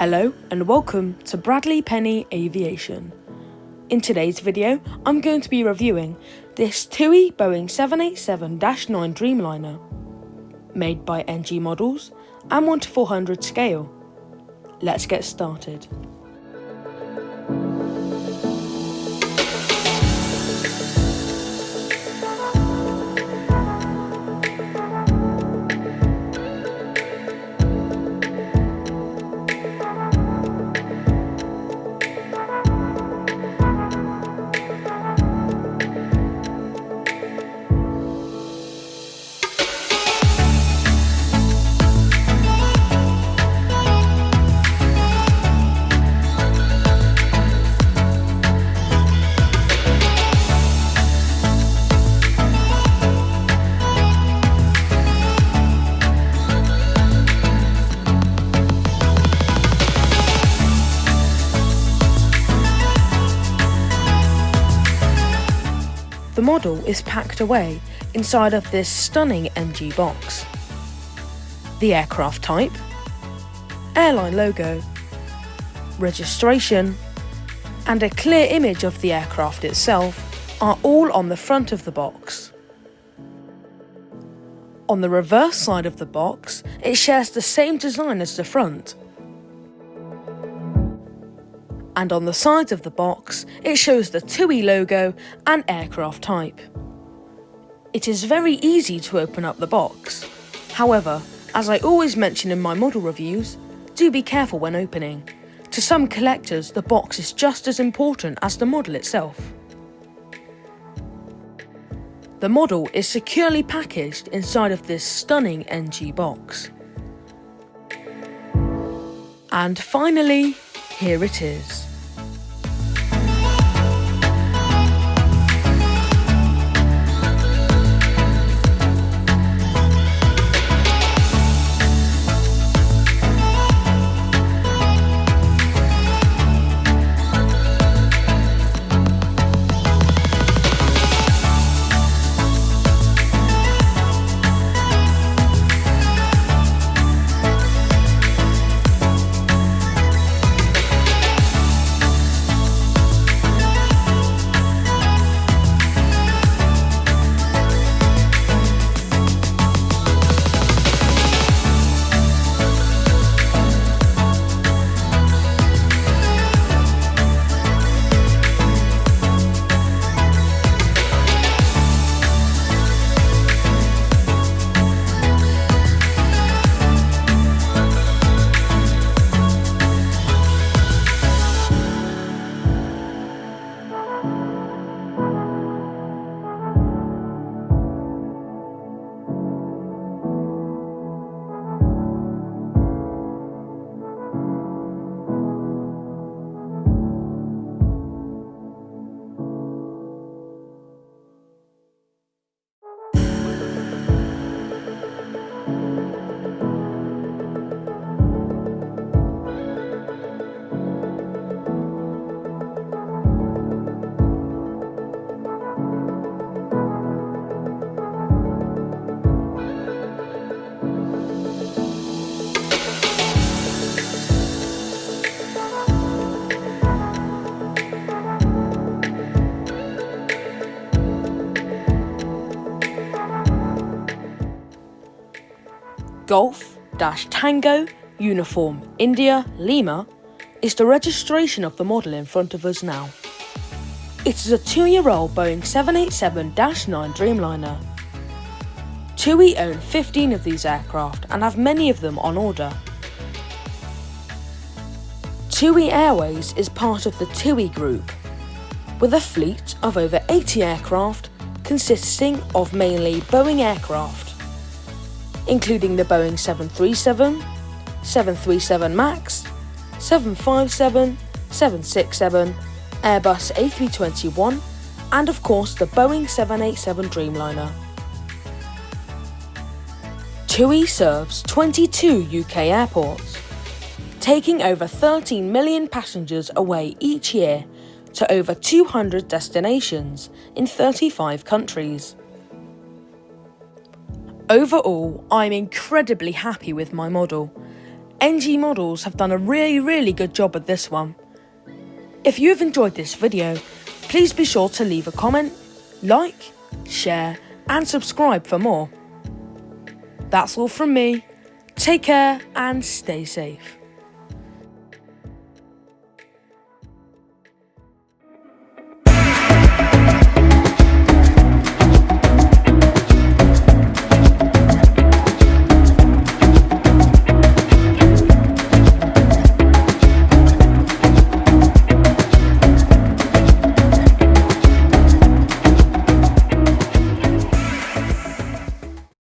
Hello and welcome to Bradley Penny Aviation. In today's video, I'm going to be reviewing this TUI Boeing 787-9 Dreamliner, made by NG Models and 1:400 scale. Let's get started. The model is packed away inside of this stunning NG box. The aircraft type, airline logo, registration, and a clear image of the aircraft itself are all on the front of the box. On the reverse side of the box, it shares the same design as the front. And on the sides of the box, it shows the TUI logo and aircraft type. It is very easy to open up the box. However, as I always mention in my model reviews, do be careful when opening. To some collectors, the box is just as important as the model itself. The model is securely packaged inside of this stunning NG box. And finally, here it is. Golf-Tango Uniform India Lima is the registration of the model in front of us now. It is a 2-year-old Boeing 787-9 Dreamliner. TUI own 15 of these aircraft and have many of them on order. TUI Airways is part of the TUI Group, with a fleet of over 80 aircraft consisting of mainly Boeing aircraft, including the Boeing 737, 737 MAX, 757, 767, Airbus A321, and of course the Boeing 787 Dreamliner. TUI serves 22 UK airports, taking over 13 million passengers away each year to over 200 destinations in 35 countries. Overall, I'm incredibly happy with my model. NG models have done a really good job with this one. If you have enjoyed this video, please be sure to leave a comment, like, share and subscribe for more. That's all from me. Take care and stay safe.